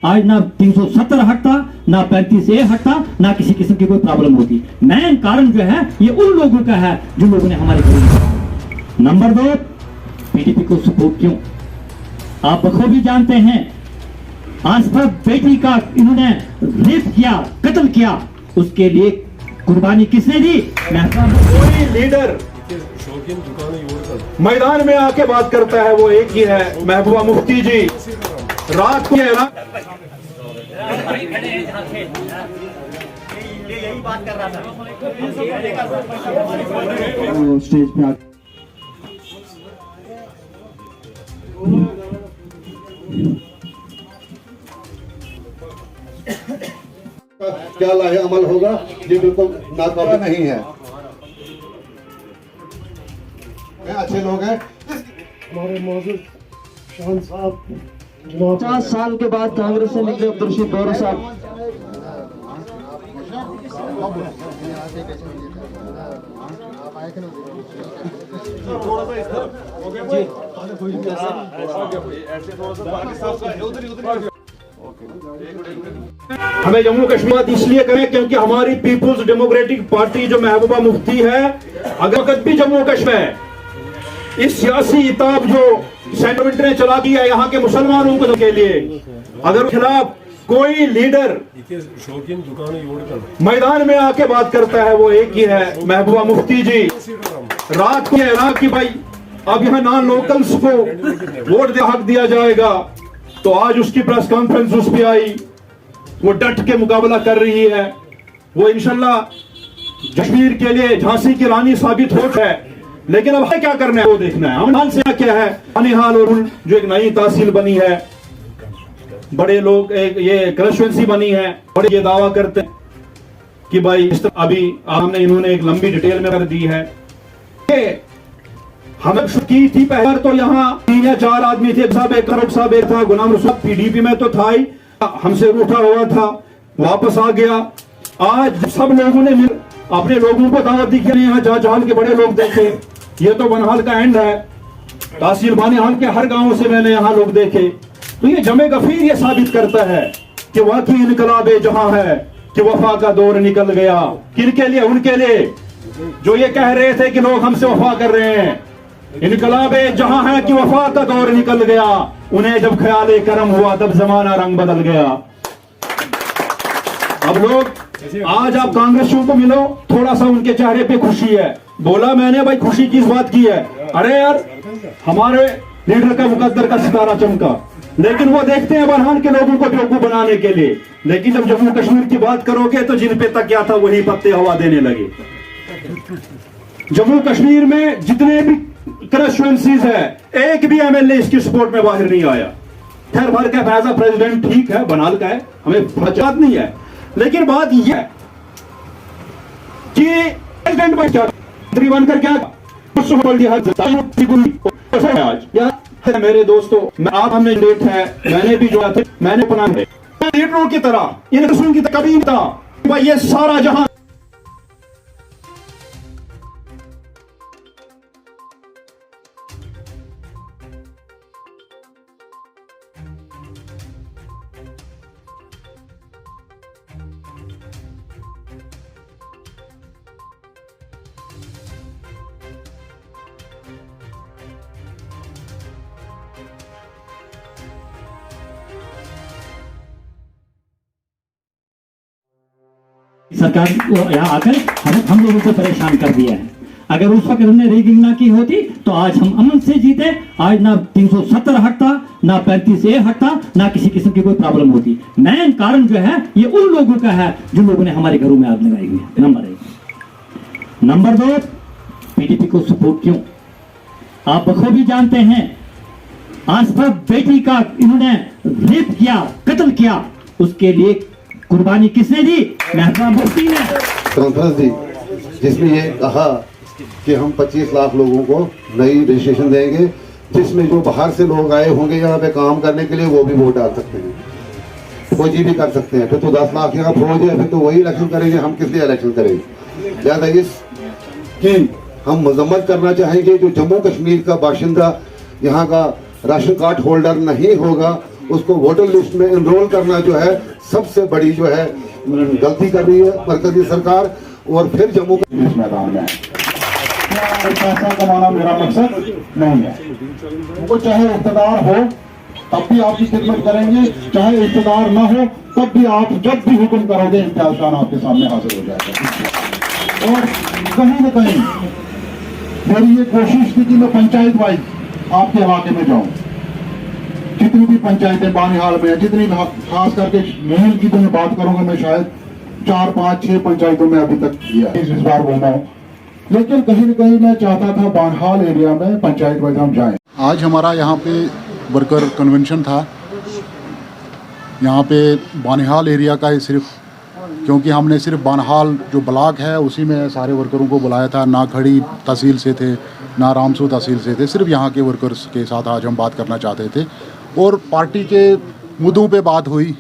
आज ना 370 हटता, ना 35A हटता, ना किसी किस्म की कोई प्रॉब्लम होती। मेन कारण जो है ये उन लोगों का है जिन लोगों ने हमारे घर। नंबर 2, पीडीपी को सपोर्ट क्यों? आप बखूबी जानते हैं आसफा बेटी का इन्होंने रेप किया, कत्ल किया, उसके लिए कुर्बानी किसने दी? कोई लीडर मैदान में आके बात करता है वो एक ही है, महबूबा मुफ्ती जी। रात को है ना यही बात कर रहा था स्टेज पे आके क्या लाहे अमल होगा ये बिल्कुल नाकाबिल नहीं है। अच्छे लोग हैं हमारे मौजूद शान साहब 50 साल के बाद कांग्रेस से निकले अब्दुल बोरा साहब। हमें जम्मू कश्मीर इसलिए करें क्योंकि हमारी पीपुल्स डेमोक्रेटिक पार्टी जो महबूबा मुफ्ती है, अगर वक्त भी जम्मू कश्मीर इस सियासी इताब जो सेंटिमेंट ने चला दिया यहाँ के मुसलमानों को के लिए, अगर खिलाफ कोई लीडर मैदान में आके बात करता है वो एक ही है, महबूबा मुफ्ती जी। रात को है ना कि भाई अब यहाँ नॉन लोकल्स को वोट दे हक दिया जाएगा, तो आज उसकी प्रेस कॉन्फ्रेंस उस पर आई, वो डट के मुकाबला कर रही है। वो इंशाल्लाह कश्मीर के लिए झांसी की रानी साबित हो है, लेकिन अब क्या करना है वो देखना है। हम हाल से क्या है, अनिहाल और जो एक नई तहसील बनी है, बड़े लोग एक ये कंस्टिट्यूएंसी बनी है, बड़े ये दावा करते हैं कि भाई अभी हमने इन्होंने एक लंबी डिटेल में कर दी है। हमें की थी पहले तो यहाँ 3 या 4 आदमी थे, साहब एक था, गुलाम रसूल पीडीपी में तो था ही, हमसे रूठा हुआ था, वापस आ गया। आज सब लोगों ने अपने लोगों को दावत दी कि यहाँ जाल के बड़े लोग देखे, ये तो बनहाल का एंड है, तहसील बानिहाल के हर गांव से मैंने यहाँ लोग देखे। तो ये जमे गफीर ये साबित करता है कि वाकई इनकलाब जहां है कि वफा का दौर निकल गया। किनके लिए? उनके लिए जो ये कह रहे थे कि लोग हमसे वफा कर रहे हैं। इनकलाब जहां है कि वफा का दौर निकल गया, उन्हें जब ख्याल करम हुआ तब जमाना रंग बदल गया। अब लोग आज आप कांग्रेसियों को मिलो, थोड़ा सा उनके चेहरे पे खुशी है। बोला मैंने भाई खुशी किस बात की है? अरे यार हमारे लीडर का मुकद्दर का सितारा चमका, लेकिन वो देखते हैं बरहान के लोगों को बेवकूफ बनाने के लिए। लेकिन जब जम्मू कश्मीर की बात करोगे तो जिन पे तक क्या था वही पत्ते हवा देने लगे। जम्मू कश्मीर में जितने भी कंस्टिट्यूएंसीज है, एक भी एमएलए इसकी सपोर्ट में बाहर नहीं आया। खैर भर का फैजा प्रेसिडेंट ठीक है, बनाल का है, हमें बात नहीं है, लेकिन बात यह है कि प्रेसिडेंट बनकर क्या आज यार मेरे दोस्तों, आप हमने लेट है, मैंने भी जो थे मैंने अपना है लीडरों की तरह इन रसूल की कभी नहीं था भाई ये सारा जहां सरकार को यहाँ आकर हम लोगों को परेशान कर दिया है। अगर उस वक्त हमने रिगिंग ना की होती तो आज हम अमन से जीते। आज ना 370 हटता, ना 35A हटता, ना किसी किस्म की कोई प्रॉब्लम होती। मेन कारण जो है ये उन लोगों का है जिन लोगों ने हमारे घरों में आग लगाई हुई है। नंबर 1। नंबर 2, पीडीपी को सपोर्ट क्यों? आप बखूबी जानते हैं आसफा बेटी का इन्होंने रेप किया, कत्ल किया, उसके लिए कुर्बानी किसने दी? महबूबा मुफ्ती ने। कॉन्फ्रेंस दी जिसमें ये कहा कि हम 25 लाख लोगों को नई रजिस्ट्रेशन देंगे, जिसमें जो बाहर से लोग आए होंगे यहाँ पे काम करने के लिए वो भी वोट डाल सकते हैं, फौजी भी कर सकते हैं। फिर तो 10 लाख यहाँ फौज है, फिर तो वही इलेक्शन करेंगे, हम किस लिए इलेक्शन करेंगे? लिहाजा इसकी हम मजम्मत करना चाहेंगे जो जम्मू कश्मीर का बाशिंदा यहाँ का राशन कार्ड होल्डर नहीं होगा उसको वोटर लिस्ट में एनरोल करना जो है सबसे बड़ी जो है गलती कर रही है मरकजी सरकार। और फिर जम्मू इस मैदान में पैसा कमाना मेरा मकसद नहीं है। वो चाहे इक़्तिदार हो तब भी आपकी खिदमत करेंगे, चाहे इक़्तिदार न हो तब भी आप जब भी हुक्म करोगे इम्तियाज खान आपके सामने हाजिर हो जाएगा। और कहीं न कहीं मेरी ये कोशिश थी कि मैं पंचायत वाइज आपके इलाके में जाऊं। जितनी भी पंचायतें बानिहाल में, जितनी खास करके महल की तो मैं बात करूंगा, मैं शायद 4, 5, 6 पंचायतों में अभी तक किया इस बार बोल रहा हूँ। लेकिन कहीं न कहीं मैं चाहता था बानिहाल एरिया में पंचायत वाइज हम जाएं। आज हमारा यहाँ पे वर्कर कन्वेंशन था। यहाँ पे बानिहाल एरिया का ही सिर्फ, क्योंकि हमने सिर्फ बानिहाल जो ब्लॉक है उसी में सारे वर्करों को बुलाया था, ना खड़ी तहसील से थे ना रामसू तहसील से थे, सिर्फ यहाँ के वर्कर्स के साथ आज हम बात करना चाहते थे। और पार्टी के मुद्दों पे बात हुई,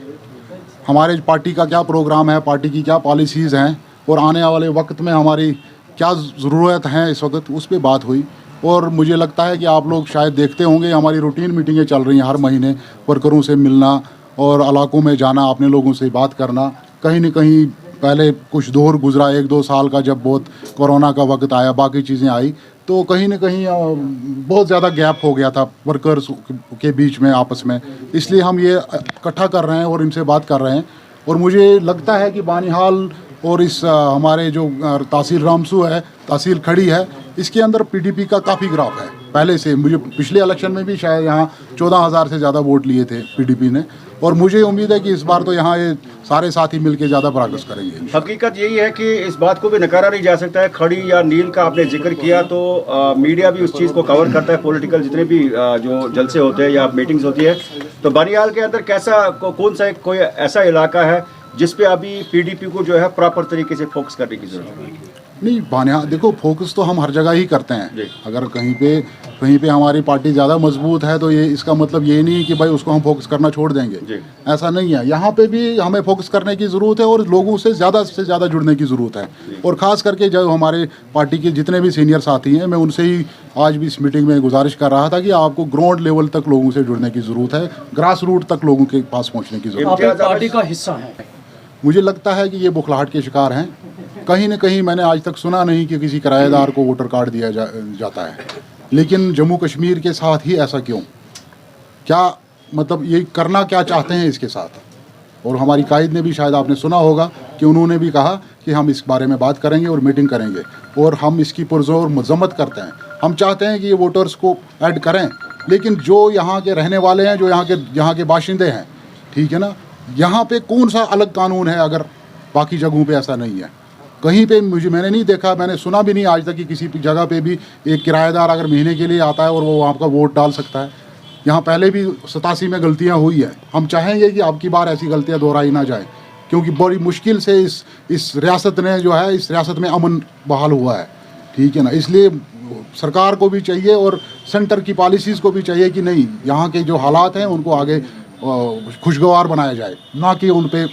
हमारे पार्टी का क्या प्रोग्राम है, पार्टी की क्या पॉलिसीज़ हैं और आने वाले वक्त में हमारी क्या ज़रूरत है इस वक्त, उस पर बात हुई। और मुझे लगता है कि आप लोग शायद देखते होंगे हमारी रूटीन मीटिंगें चल रही हैं हर महीने, वर्करों से मिलना और इलाकों में जाना, अपने लोगों से बात करना। कहीं न कहीं पहले कुछ दौर गुजरा 1-2 साल का, जब बहुत कोरोना का वक्त आया, बाकी चीज़ें आई, तो कहीं न कहीं बहुत ज़्यादा गैप हो गया था वर्कर्स के बीच में आपस में। इसलिए हम ये इकट्ठा कर रहे हैं और इनसे बात कर रहे हैं। और मुझे लगता है कि बानिहाल और इस हमारे जो तहसील रामसू है, तहसील खड़ी है, इसके अंदर पीडीपी का काफ़ी ग्राफ है पहले से। मुझे पिछले इलेक्शन में भी शायद यहाँ 14,000 से ज़्यादा वोट लिए थे पीडीपी ने, और मुझे उम्मीद है कि इस बार तो यहाँ ये सारे साथी मिलकर ज़्यादा प्रोग्रेस करेंगे। हकीकत यही है कि इस बात को भी नकारा नहीं जा सकता है। खड़ी या नील का आपने जिक्र किया तो मीडिया भी उस चीज़ को कवर करता है, पॉलिटिकल जितने भी जो जलसे होते हैं या मीटिंग्स होती है। तो बानिहाल के अंदर कैसा कौन सा कोई ऐसा इलाका है जिस पे अभी पीडीपी को जो है प्रॉपर तरीके से फोकस करने की जरूरत है? नहीं, बानिहाल देखो, फोकस तो हम हर जगह ही करते हैं। अगर कहीं पे हमारी पार्टी ज़्यादा मजबूत है तो ये इसका मतलब ये नहीं कि भाई उसको हम फोकस करना छोड़ देंगे, ऐसा नहीं है। यहाँ पे भी हमें फोकस करने की ज़रूरत है और लोगों से ज़्यादा जुड़ने की ज़रूरत है। और ख़ास करके जो हमारे पार्टी के जितने भी सीनियर साथी हैं, मैं उनसे ही आज भी इस मीटिंग में गुजारिश कर रहा था कि आपको ग्राउंड लेवल तक लोगों से जुड़ने की ज़रूरत है, ग्रास रूट तक लोगों के पास पहुँचने की ज़रूरत है। पार्टी का हिस्सा है। मुझे लगता है कि ये बुखलाहट के शिकार हैं। कहीं न कहीं मैंने आज तक सुना नहीं कि किसी किराएदार को वोटर कार्ड दिया जाता है। लेकिन जम्मू कश्मीर के साथ ही ऐसा क्यों? क्या मतलब ये करना क्या चाहते हैं इसके साथ? और हमारी कायद ने भी, शायद आपने सुना होगा कि उन्होंने भी कहा कि हम इस बारे में बात करेंगे और मीटिंग करेंगे, और हम इसकी पुरजोर मजम्मत करते हैं। हम चाहते हैं कि ये वोटर्स को ऐड करें, लेकिन जो यहाँ के रहने वाले हैं, जो यहाँ के बाशिंदे हैं, ठीक है ना, यहाँ पे कौन सा अलग कानून है अगर बाकी जगहों पे ऐसा नहीं है? कहीं पे मैंने नहीं देखा, मैंने सुना भी नहीं आज तक कि किसी जगह पे भी एक किराएदार अगर महीने के लिए आता है और वो वहाँ का वोट डाल सकता है। यहाँ पहले भी 87 में गलतियाँ हुई है। हम चाहेंगे कि अब की बार ऐसी गलतियाँ दोहराई ना जाए, क्योंकि बड़ी मुश्किल से इस रियासत ने जो है, इस रियासत में अमन बहाल हुआ है, ठीक है ना। इसलिए सरकार को भी चाहिए और सेंटर की पॉलिसीज़ को भी चाहिए कि नहीं, यहाँ के जो हालात हैं उनको आगे खुशगवार बनाया जाए, ना कि उन पे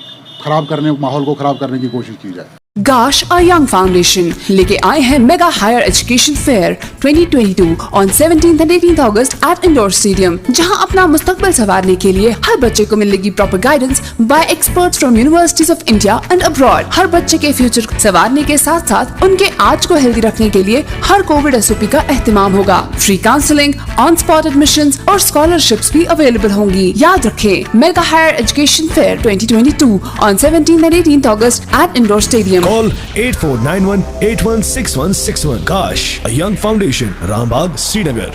माहौल को ख़राब करने की कोशिश की जाए। Gosh, a Young Foundation लेके आए हैं mega higher education fair 2022 on 17th and 18th अगस्त एट इंडोर स्टेडियम, जहां अपना मुस्तकबिल संवारने के लिए हर बच्चे को मिलेगी proper guidance by experts from universities of India and abroad. हर बच्चे के फ्यूचर को संवारने के साथ साथ उनके आज को हेल्दी रखने के लिए हर कोविड SOP का एहतमाम होगा। Free counselling, on spot admissions और स्कॉलरशिप्स भी अवेलेबल होंगी। याद रखें, mega higher education fair 2022 on 17th and 18th अगस्त at indoor stadium. Call 8491 816161. Gosh, a Young Foundation, Rambagh, Srinagar.